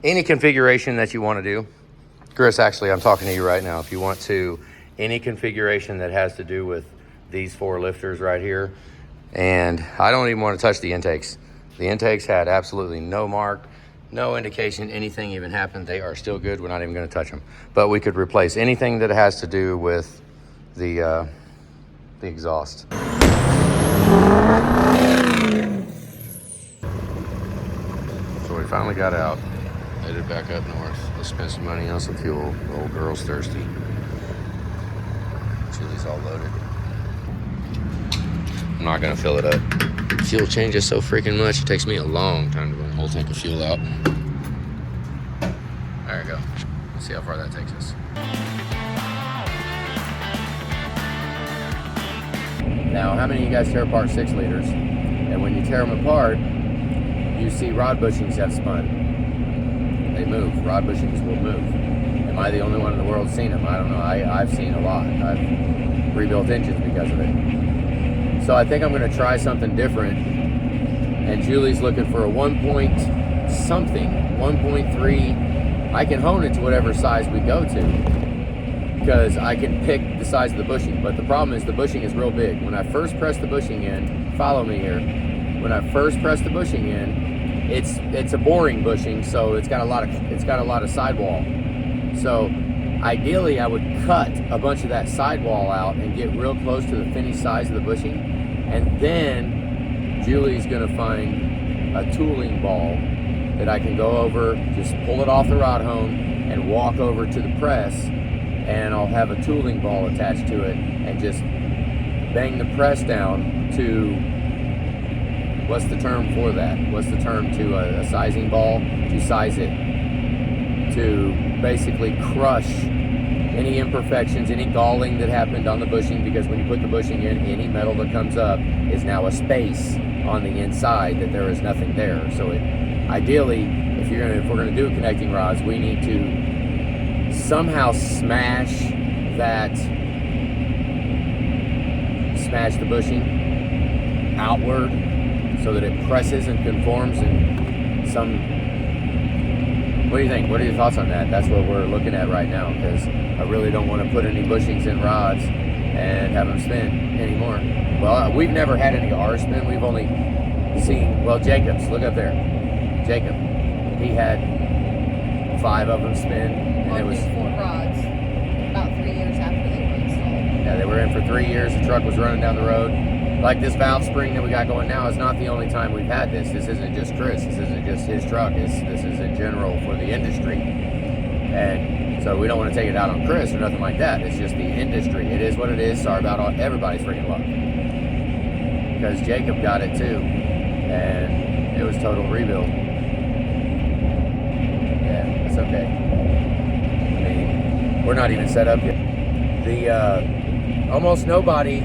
any configuration that you want to do. Chris, actually, I'm talking to you right now. If you want to, any configuration that has to do with these 4 lifters right here. And I don't even want to touch the intakes. The intakes had absolutely no mark, no indication anything even happened. They are still good. We're not even going to touch them. But we could replace anything that has to do with the exhaust. So we finally got out, headed back up north. Let's spend some money on some fuel. The old girl's thirsty. Chili's all loaded. I'm not gonna fill it up. Fuel changes so freaking much. It takes me a long time to run a whole tank of fuel out. There we go. Let's see how far that takes us. Now, how many of you guys tear apart 6 liters? And when you tear them apart, you see rod bushings have spun. They move. Rod bushings will move. Am I the only one in the world seen them? I don't know. I've seen a lot. I've rebuilt engines because of it. So I think I'm going to try something different. And Julie's looking for a 1 point something, 1.3. I can hone it to whatever size we go to, because I can pick the size of the bushing. But the problem is the bushing is real big. When I first press the bushing in, follow me here. When I first press the bushing in, it's a boring bushing, so it's got a lot of sidewall. So ideally, I would cut a bunch of that sidewall out and get real close to the finished size of the bushing, and then Julie's gonna find a tooling ball that I can go over, just pull it off the rod hone and walk over to the press, and I'll have a tooling ball attached to it and just bang the press down to, what's the term for that? What's the term to a sizing ball? To size it, to basically crush any imperfections, any galling that happened on the bushing, because when you put the bushing in, any metal that comes up is now a space on the inside that there is nothing there. So ideally, if we're gonna do connecting rods, we need to somehow smash the bushing outward so that it presses and conforms in some. What do you think? What are your thoughts on that? That's what we're looking at right now, because I really don't want to put any bushings in rods and have them spin anymore. Well, we've never had any R spin. We've only seen, well, Jacob's, look up there. Jacob, he had 5 of them spin, and it was 4 rods about 3 years after they were installed. Yeah, they were in for 3 years. The truck was running down the road. Like this valve spring that we got going now is not the only time we've had this. This isn't just Chris. This isn't just his truck. This is in general for the industry. And so we don't want to take it out on Chris or nothing like that. It's just the industry. It is what it is. Sorry about everybody's freaking luck. Because Jacob got it too. And it was total rebuild. Yeah, it's okay. I mean, we're not even set up yet. Almost nobody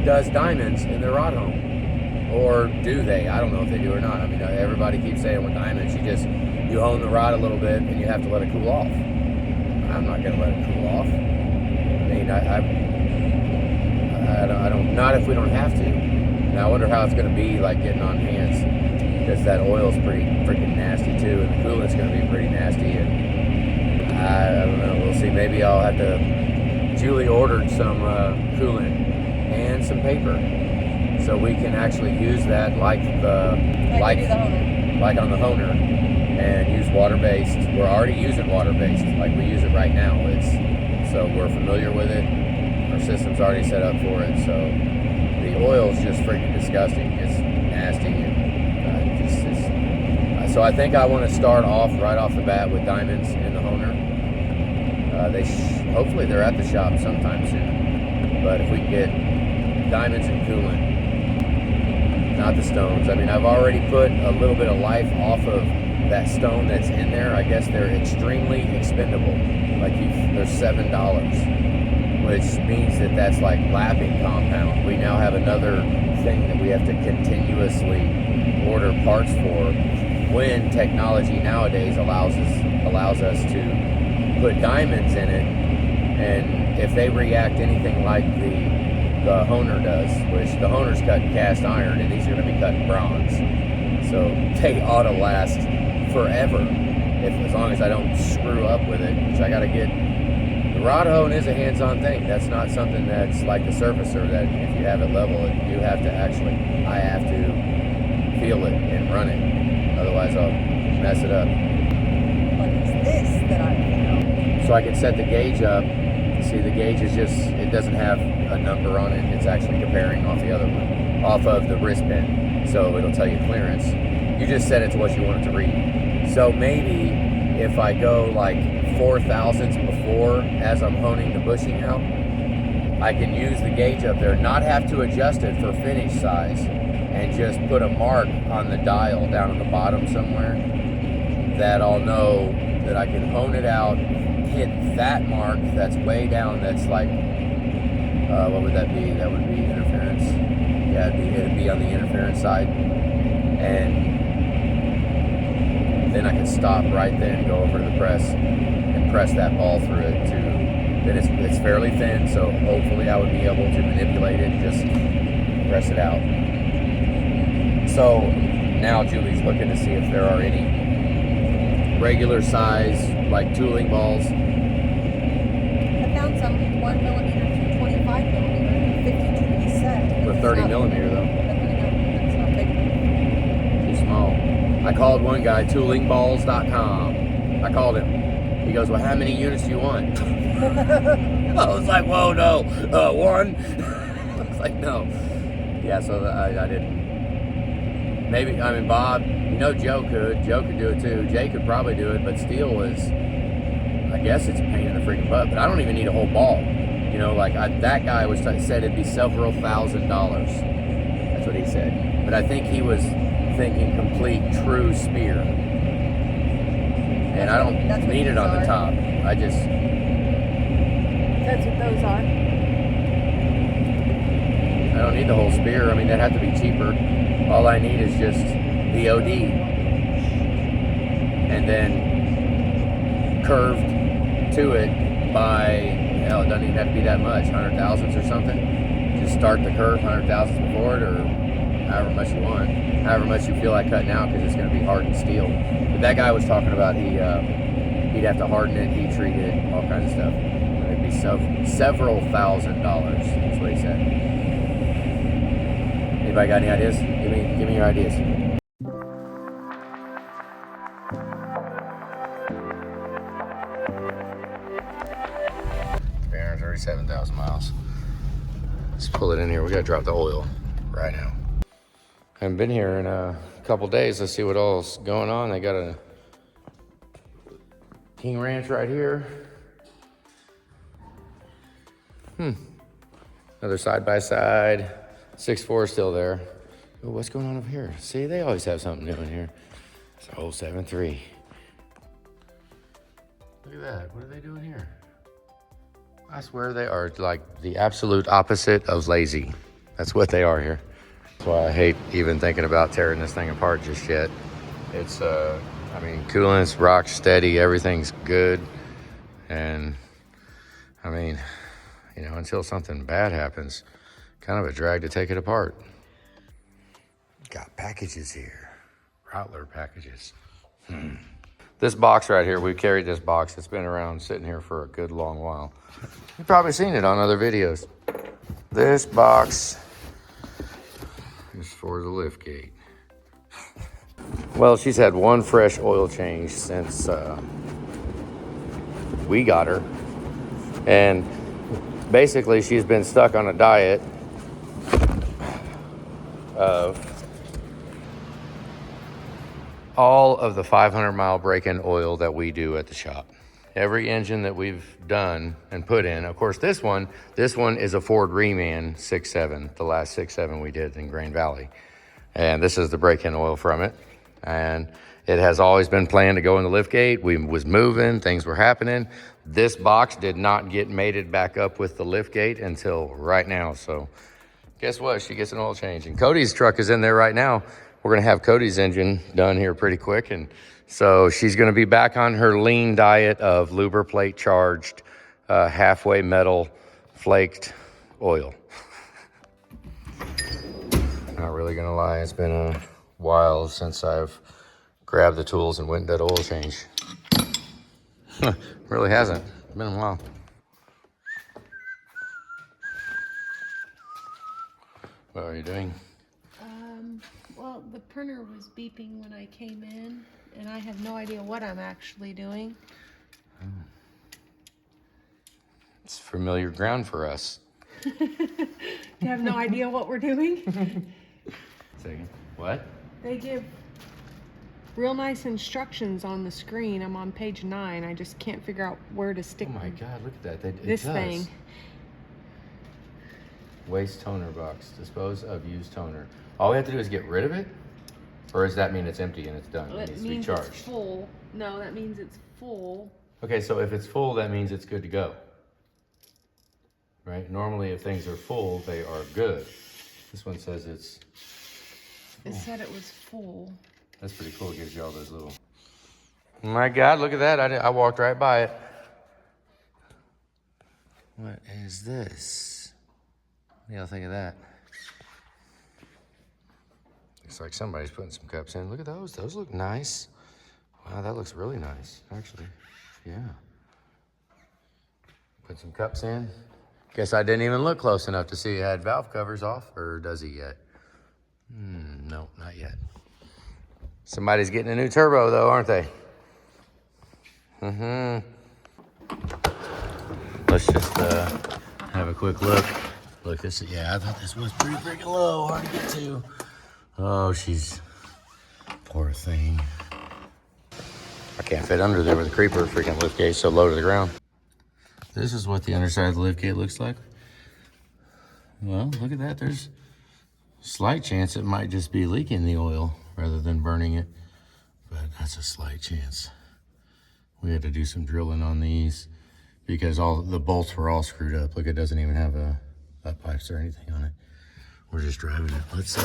does diamonds in their rod home, or do they? I don't know if they do or not. I mean, everybody keeps saying with diamonds, you hone the rod a little bit and you have to let it cool off. I'm not going to let it cool off. I mean, I don't, not if we don't have to. Now I wonder how it's going to be like getting on hands, because that oil's pretty freaking nasty too, and the coolant's going to be pretty nasty. And I don't know. We'll see. Maybe I'll have to. Julie ordered some coolant and some paper, so we can actually use that like on the honer, and use water-based. We're already using water-based, like we use it right now. So we're familiar with it. Our system's already set up for it. So the oil's just freaking disgusting. It's nasty. And so I think I want to start off right off the bat with diamonds in the honer. Hopefully they're at the shop sometime soon. But if we can get diamonds and coolant, not the stones. I mean, I've already put a little bit of life off of that stone that's in there. I guess they're extremely expendable. Like they're $7, which means that's like lapping compound. We now have another thing that we have to continuously order parts for, when technology nowadays allows us to put diamonds in it, and if they react anything like the honer does, which the honer's cutting cast iron and these are going to be cutting bronze, so they ought to last forever. as long as I don't screw up with it, which I got to get. The rod hone is a hands-on thing. That's not something that's like the surfacer that if you have it level, you have to actually, I have to feel it and run it. Otherwise, I'll mess it up. What is this that I found? So I can set the gauge up. See, the gauge is just, it doesn't have a number on it. It's actually comparing off the other one, off of the wristband. So it'll tell you clearance. You just set it to what you want it to read. So maybe if I go like 4 thousandths before as I'm honing the bushing out, I can use the gauge up there, not have to adjust it for finish size, and just put a mark on the dial down on the bottom somewhere that I'll know that I can hone it out, hit that mark that's way down, that's like, what would that be? That would be interference. Yeah, it'd be on the interference side. And then I can stop right then, go over to the press, and press that ball through it to, then it's fairly thin, so hopefully I would be able to manipulate it, just press it out. So now Julie's looking to see if there are any regular size, like tooling balls. I found some 1mm through 25mm, 52-piece set. With 30mm though. That's not big. Too small. I called one guy, toolingballs.com. I called him. He goes, well, how many units do you want? I was like, whoa, no, one. I was like, no. Yeah, so I didn't. Maybe, I mean, Bob, Joe could. Joe could do it too. Jay could probably do it, but steel is, I guess it's a pain in the freaking butt, but I don't even need a whole ball. That guy said it'd be several $1,000s. That's what he said. But I think he was thinking complete true spear. And I don't need it on the top. I just... That's what those are. I don't need the whole spear. I mean, that'd have to be cheaper. All I need is just the OD. And then curved to it by, hell, it doesn't even have to be that much, 100 thousandths or something. Just start the curve 100 thousandths before it, or however much you want. However much you feel like cutting out, because it's going to be hardened steel. But that guy was talking about he'd have to harden it, heat treat it, all kinds of stuff. It'd be several $1,000s. That's what he said. Anybody got any ideas? Give me your ideas. 337,000 miles. Let's pull it in here. We gotta drop the oil right now. I haven't been here in a couple days. Let's see what all's going on. They got a King Ranch right here. Another side by side. 6.4 is still there. Ooh, what's going on over here? See, they always have something new in here. It's a whole 7.3. Look at that. What are they doing here? I swear they are like the absolute opposite of lazy. That's what they are here. That's why I hate even thinking about tearing this thing apart just yet. It's, I mean, coolant's rock steady. Everything's good. And, I mean, until something bad happens, kind of a drag to take it apart. Got packages here. Rattler packages. This box right here, we've carried this box. It's been around sitting here for a good long while. You've probably seen it on other videos. This box is for the lift gate. Well, she's had one fresh oil change since we got her. And basically, she's been stuck on a diet of all of the 500-mile break-in oil that we do at the shop. Every engine that we've done and put in, of course, this one is a Ford Reman 6.7, the last 6.7 we did in Grain Valley. And this is the break-in oil from it. And it has always been planned to go in the lift gate. We was moving, things were happening. This box did not get mated back up with the lift gate until right now. So guess what? She gets an oil change. And Cody's truck is in there right now. We're gonna have Cody's engine done here pretty quick. And so she's gonna be back on her lean diet of luber plate charged, halfway metal, flaked oil. Not really gonna lie, it's been a while since I've grabbed the tools and went and did oil change. Really hasn't. It's been a while. What are you doing? Well, the printer was beeping when I came in, and I have no idea what I'm actually doing. It's familiar ground for us. You have no idea what we're doing? Second. What? They give real nice instructions on the screen. I'm on page 9. I just can't figure out where to stick Oh my God, look at that. this thing. Waste toner box. Dispose of used toner. All we have to do is get rid of it? Or does that mean it's empty and it's done? Well, It it needs to be means charged. it's full. No, that means it's full. Okay, so if it's full, that means it's good to go. Right? Normally, if things are full, they are good. This one says it's... It said it was full. That's pretty cool. It gives you all those little... Oh my God, look at that. I walked right by it. What is this? What do y'all think of that? Looks like somebody's putting some cups in. Look at those. Those look nice. Wow, that looks really nice, actually. Yeah. Put some cups in. Guess I didn't even look close enough to see it had valve covers off, or does he yet? No, not yet. Somebody's getting a new turbo, though, aren't they? Let's just have a quick look. Look, this, yeah, I thought this was pretty freaking low, hard to get to. Oh, she's, poor thing. I can't fit under there with a creeper, freaking liftgate so low to the ground. This is what the underside of the liftgate looks like. Well, look at that. There's a slight chance it might just be leaking the oil rather than burning it, but that's a slight chance. We had to do some drilling on these because all the bolts were all screwed up. Look, it doesn't even have butt pipes or anything on it. We're just driving it. Let's,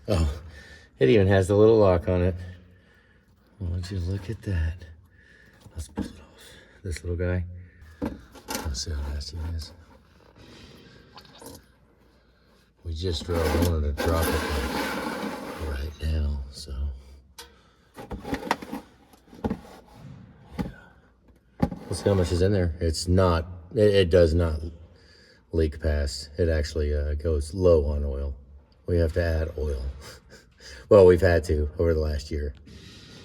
oh, it even has the little lock on it. Would you look at that? Let's pull it off. This little guy. Let's see how nasty it is. We just drove. I wanted to drop it like right now, so. Yeah. Let's see how much is in there. It's not, it does not leak past. It actually goes low on oil. We have to add oil. Well, we've had to over the last year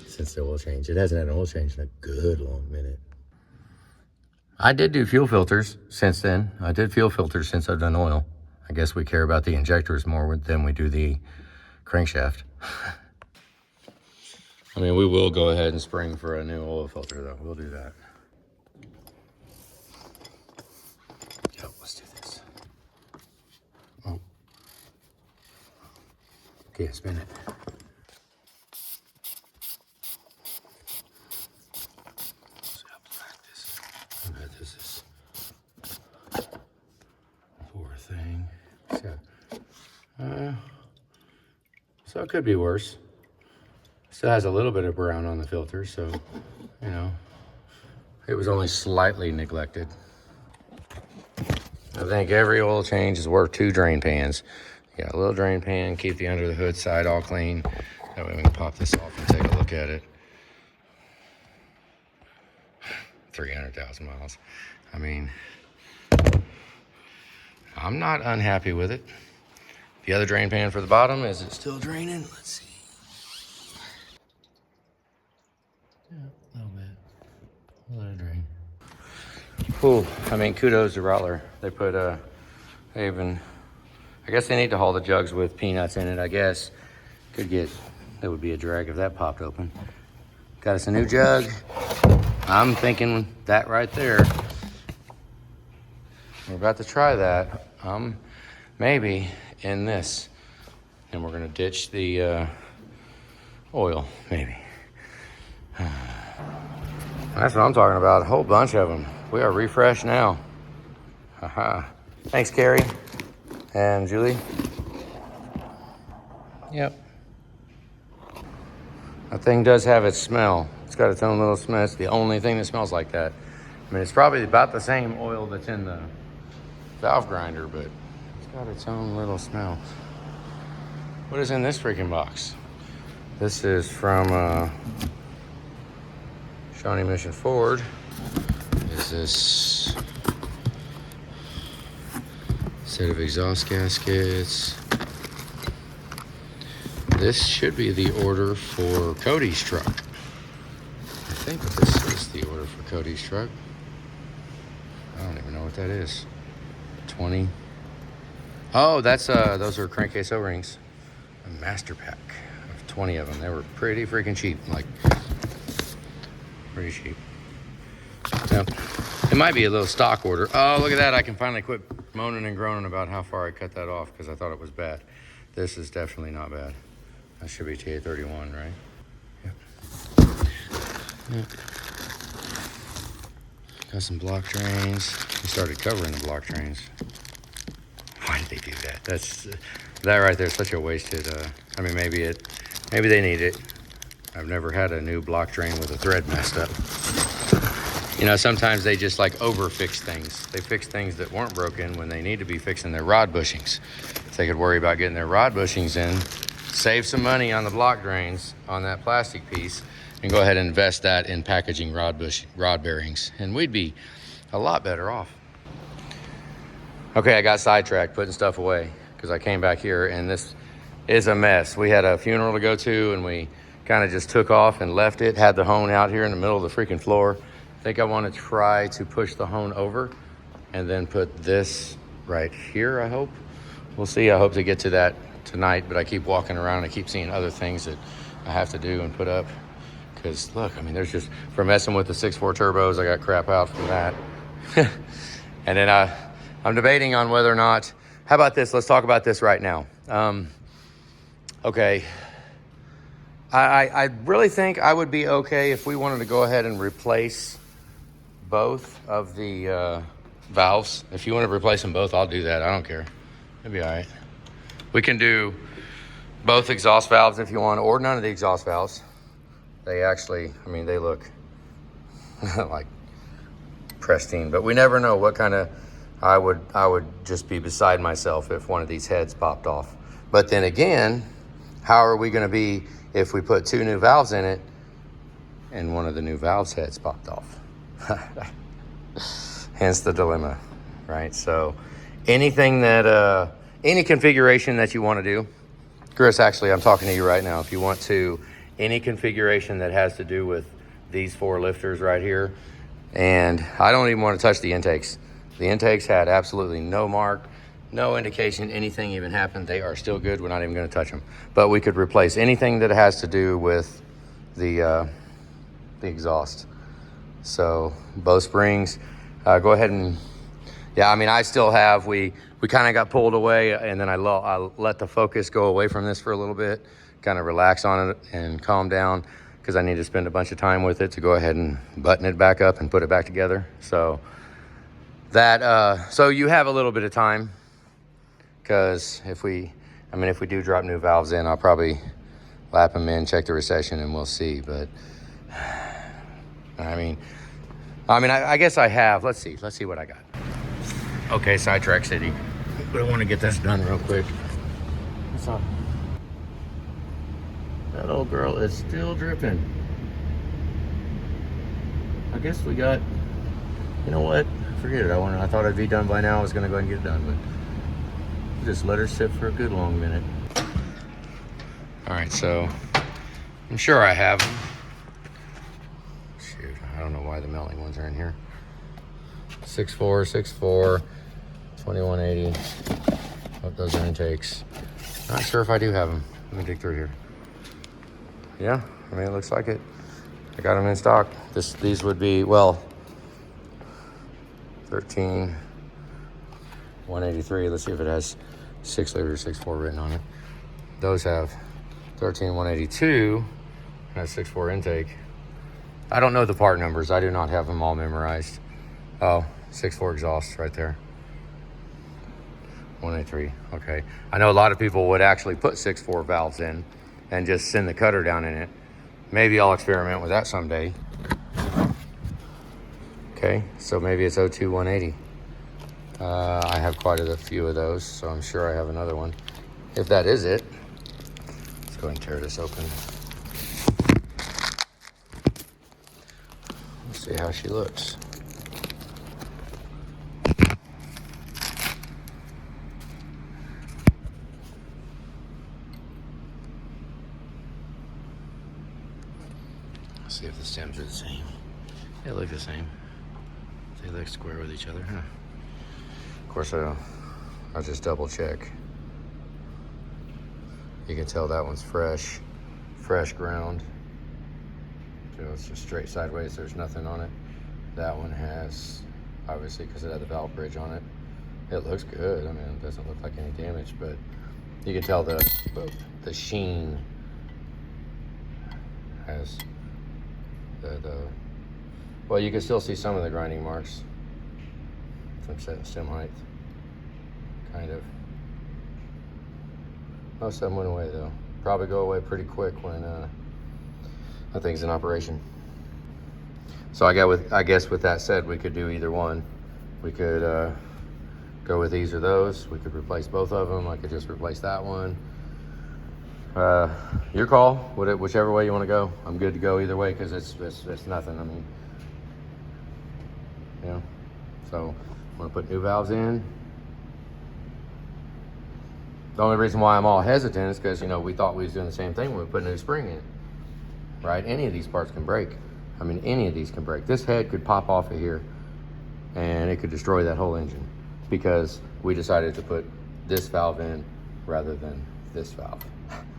since the oil change. It hasn't had an oil change in a good long minute. I did do fuel filters since then. I did fuel filters since I've done oil. I guess we care about the injectors more than we do the crankshaft. I mean, we will go ahead and spring for a new oil filter, though. We'll do that. Yep, let's do this. Oh. Okay, spin it. See how black this is. I bet this is poor thing. So it could be worse. Still has a little bit of brown on the filter, so, you know, it was only slightly neglected. I think every oil change is worth 2 drain pans. You got a little drain pan, keep the under the hood side all clean. That way we can pop this off and take a look at it. 300,000 miles. I mean, I'm not unhappy with it. The other drain pan for the bottom, is it still draining? Let's see. Yeah, a little bit. Let it drain. Cool. I mean, kudos to Rottler. They put they even, I guess they need to haul the jugs with peanuts in it, I guess. Could get, that would be a drag if that popped open. Got us a new jug. I'm thinking that right there. We're about to try that. Maybe in this. And we're gonna ditch the oil, maybe. That's what I'm talking about, a whole bunch of them. We are refreshed now. Haha. Thanks, Carrie and Julie. Yep. That thing does have its smell. It's got its own little smell. It's the only thing that smells like that. I mean, it's probably about the same oil that's in the valve grinder, but it's got its own little smell. What is in this freaking box? This is from Shawnee Mission Ford. is this set of exhaust gaskets. This should be the order for Cody's truck. I think this is the order for Cody's truck. I don't even know what that is. 20. Oh, that's those are crankcase O-rings. A master pack of 20 of them. They were pretty freaking cheap, like pretty cheap. So, it might be a little stock order. Oh, look at that. I can finally quit moaning and groaning about how far I cut that off because I thought it was bad. This is definitely not bad. That should be TA31, right? Yep. Got some block drains. We started covering the block drains. Why did they do that? That right there is such a wasted, I mean, maybe they need it. I've never had a new block drain with a thread messed up. You know, sometimes they just like over fix things. They fix things that weren't broken when they need to be fixing their rod bushings. If they could worry about getting their rod bushings in, save some money on the block drains on that plastic piece, and go ahead and invest that in packaging rod bearings, and we'd be a lot better off. Okay, I got sidetracked putting stuff away because I came back here and this is a mess. We had a funeral to go to and we kind of just took off and left it, had the hone out here in the middle of the freaking floor. I think I want to try to push the hone over and then put this right here, I hope. We'll see. I hope to get to that tonight, but I keep walking around and I keep seeing other things that I have to do and put up. Because look, I mean, there's just, for messing with the 6.4 turbos, I got crap out from that. And then I'm debating on whether or not, how about this? Let's talk about this right now. Okay. I really think I would be okay if we wanted to go ahead and replace both of the valves. If you want to replace them both, I'll do that. I don't care. It'll be all right. We can do both exhaust valves if you want, or none of the exhaust valves. They actually, I mean, they look like pristine, but we never know what kind of, I would just be beside myself if one of these heads popped off. But then again, how are we going to be if we put two new valves in it and one of the new valves heads popped off? Hence the dilemma, right? So anything that, any configuration that you want to do, Chris, actually, I'm talking to you right now. If you want to, any configuration that has to do with these four lifters right here, and I don't even want to touch the intakes. The intakes had absolutely no mark, no indication anything even happened. They are still good. We're not even going to touch them. But we could replace anything that has to do with the exhaust. So both springs, go ahead and, yeah, I mean, I still have, we kind of got pulled away, and then I let the focus go away from this for a little bit, kind of relax on it and calm down, because I need to spend a bunch of time with it to go ahead and button it back up and put it back together. So that, so you have a little bit of time, because if we do drop new valves in, I'll probably lap them in, check the recession, and we'll see. But I mean, I guess I have. Let's see what I got. Okay, Sidetrack City. But I want to get this done real quick. What's up? That old girl is still dripping. I guess we got, you know what? Forget it. I thought I'd be done by now. I was going to go ahead and get it done, but just let her sit for a good long minute. All right, so I'm sure I have them. Shoot, I don't know why the melting ones are in here. 6.4, 2180. Oh, those are intakes. Not sure if I do have them. Let me dig through here. Yeah, I mean, it looks like it. I got them in stock. These would be, well, 13, 183. Let's see if it has 6 liter 6.4 written on it. Those have 13, 182. Has 6.4 intake. I don't know the part numbers. I do not have them all memorized. Oh, 6.4 exhaust right there. 183. Okay. I know a lot of people would actually put 6.4 valves in and just send the cutter down in it. Maybe I'll experiment with that someday. Okay, so maybe it's 02 180. I have quite a few of those, so I'm sure I have another one. If that is it, let's go ahead and tear this open. See how she looks. See if the stems are the same. They look the same. They look square with each other, huh? Of course, I'll just double check. You can tell that one's fresh ground. So it's just straight sideways, there's nothing on it. That one has, obviously because it had the valve bridge on it. It looks good, I mean, it doesn't look like any damage, but you can tell the sheen has well, you can still see some of the grinding marks from stem height, kind of. Most of them went away though. Probably go away pretty quick when that thing's in operation. So I guess with that said, we could do either one. We could go with these or those. We could replace both of them. I could just replace that one. Your call, whichever way you want to go. I'm good to go either way because it's nothing. I mean, you know. So I'm gonna put new valves in. The only reason why I'm all hesitant is because, you know, we thought we was doing the same thing when we put a new spring in, right? Any of these parts can break. I mean, any of these can break. This head could pop off of here and it could destroy that whole engine because we decided to put this valve in rather than this valve.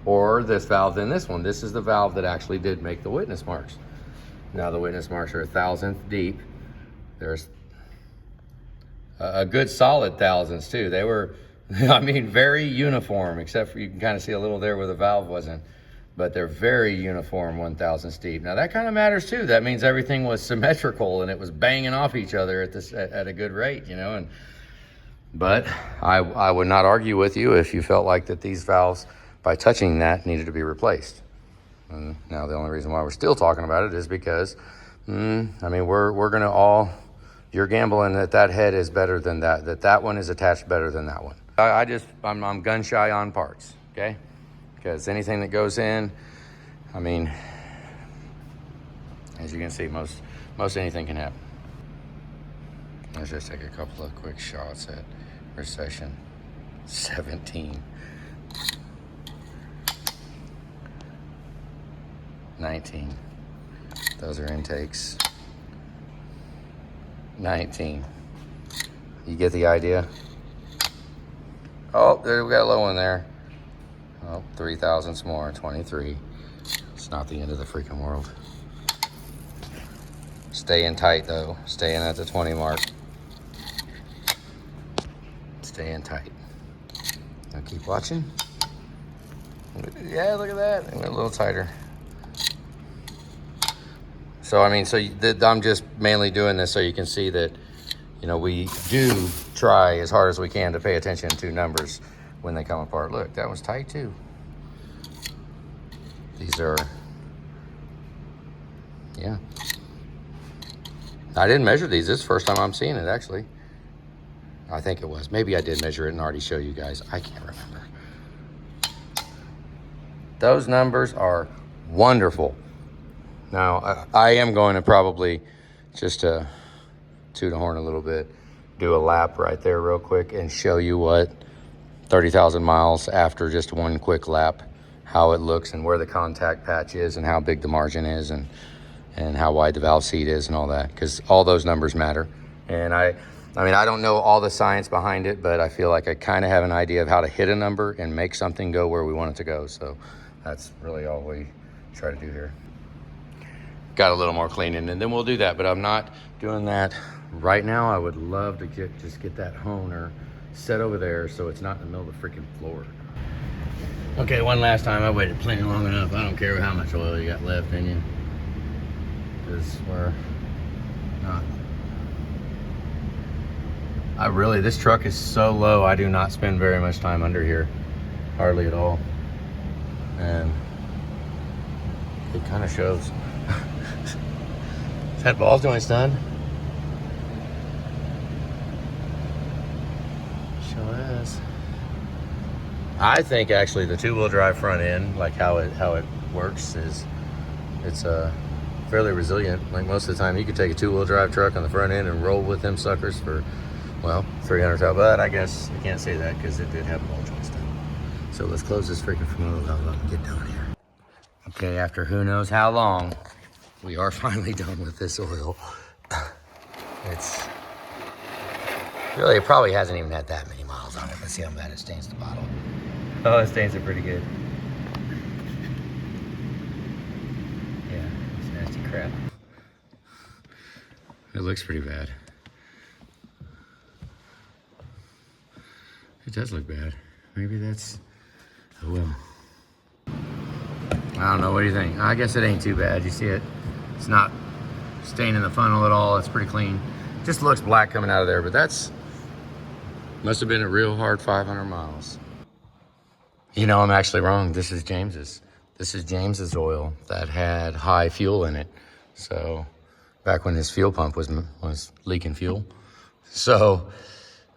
Or this valve than this one. This is the valve that actually did make the witness marks. Now the witness marks are 1,000th deep. There's a good solid thousands too. They were, I mean, very uniform, except for you can kind of see a little there where the valve wasn't, but they're very uniform 1,000th deep. Now that kind of matters too. That means everything was symmetrical and it was banging off each other at a good rate, you know. But I would not argue with you if you felt like that these valves, by touching that, needed to be replaced. And now the only reason why we're still talking about it is because, I mean, we're gonna all, you're gambling that head is better than that one is attached better than that one. I'm gun shy on parts, okay? Because anything that goes in, I mean, as you can see, most anything can happen. Let's just take a couple of quick shots at recession. 17. 19. Those are intakes. 19. You get the idea? Oh, there we got a low one there. Oh, 3 thousandths more, 23. It's not the end of the freaking world. Staying tight though, staying at the 20 mark. Staying tight. Now keep watching. Yeah, look at that. It went a little tighter. So, I mean, I'm just mainly doing this so you can see that, you know, we do try as hard as we can to pay attention to numbers when they come apart. Look, that was tight too. These are, yeah. I didn't measure these. This is the first time I'm seeing it, actually. I think it was. Maybe I did measure it and already show you guys. I can't remember. Those numbers are wonderful. Now, I am going to probably, just to toot a horn a little bit, do a lap right there real quick and show you what 30,000 miles after just one quick lap, how it looks and where the contact patch is and how big the margin is and how wide the valve seat is and all that, because all those numbers matter. And I mean, I don't know all the science behind it, but I feel like I kind of have an idea of how to hit a number and make something go where we want it to go. So that's really all we try to do here. Got a little more cleaning and then we'll do that, but I'm not doing that right now. I would love to just get that honer set over there so it's not in the middle of the freaking floor. Okay, one last time. I waited plenty long enough. I don't care how much oil you got left in you, because we're not. This truck is so low, I do not spend very much time under here, hardly at all, and it kind of shows. Is that ball joint done? Sure is. I think actually the 2-wheel drive front end, like how it works, is it's fairly resilient. Like most of the time, you could take a 2-wheel drive truck on the front end and roll with them suckers for, well, 300,000. But I guess I can't say that because it did have ball joints done. So let's close this freaking Finalizing valve up and get down here. Okay, after who knows how long, we are finally done with this oil. It's really, it probably hasn't even had that many miles on it. Let's see how bad it stains the bottle. Oh, it stains it pretty good. Yeah, it's nasty crap. It looks pretty bad. It does look bad. Maybe that's, oh well. I don't know, what do you think? I guess it ain't too bad. You see it? It's not staining the funnel at all. It's pretty clean. Just looks black coming out of there, but that's, must have been a real hard 500 miles. You know, I'm actually wrong. This is James's. This is James's oil that had high fuel in it. So back when his fuel pump was leaking fuel. So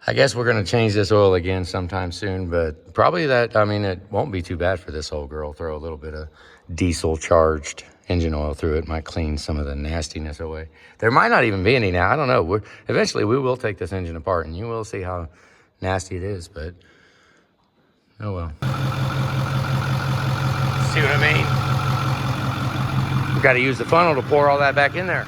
I guess we're gonna change this oil again sometime soon, but probably that, I mean, it won't be too bad for this old girl. Throw a little bit of diesel charged engine oil through it, might clean some of the nastiness away. There might not even be any now, I don't know. Eventually we will take this engine apart and you will see how nasty it is, but oh well. See what I mean? We've got to use the funnel to pour all that back in there.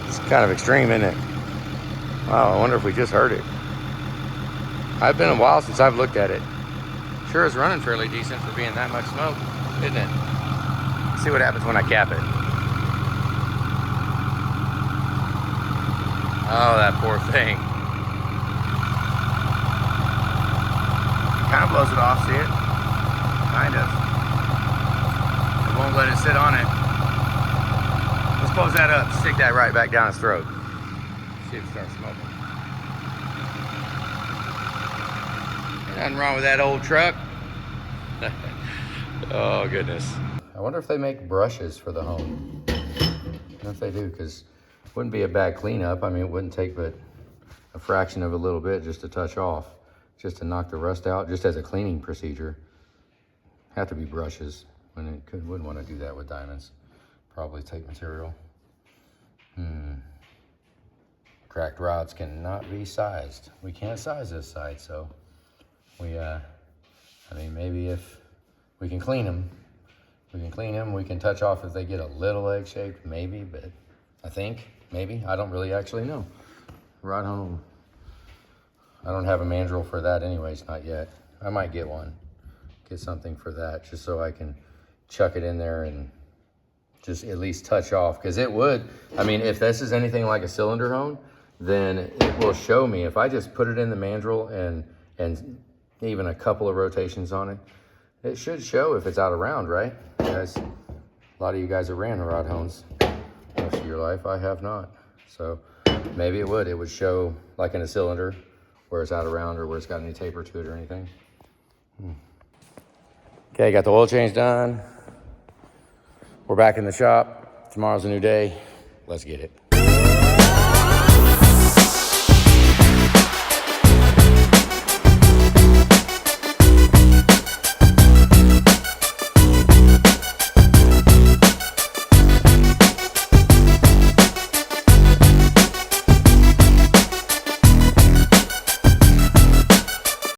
It's kind of extreme, isn't it? Wow, I wonder if we just heard it. It's been a while since I've looked at it. Sure is running fairly decent for being that much smoke, isn't it? Let's see what happens when I cap it. Oh, that poor thing. Kind of blows it off, see it? Kind of. It won't let it sit on it. Let's close that up, stick that right back down his throat. See if it starts smoking. Nothing wrong with that old truck. Oh, goodness. I wonder if they make brushes for the home. I wonder if they do, because it wouldn't be a bad cleanup. I mean, it wouldn't take but a fraction of a little bit just to touch off, just to knock the rust out, just as a cleaning procedure. Have to be brushes. Wouldn't want to do that with diamonds. Probably take material. Cracked rods cannot be sized. We can't size this side, so we, I mean, maybe if we can clean them, we can touch off if they get a little egg-shaped, maybe, but I think, maybe, I don't really actually know. Rod home, I don't have a mandrel for that anyways, not yet. I might get one, get something for that, just so I can chuck it in there and just at least touch off, because it would, I mean, if this is anything like a cylinder hone, then it will show me. If I just put it in the mandrel and even a couple of rotations on it, it should show if it's out of round, right? Guys, a lot of you guys have ran rod hones most of your life. I have not. So maybe it would show like in a cylinder where it's out of round or where it's got any taper to it or anything. Okay, got the oil change done. We're back in the shop. Tomorrow's a new day. Let's get it.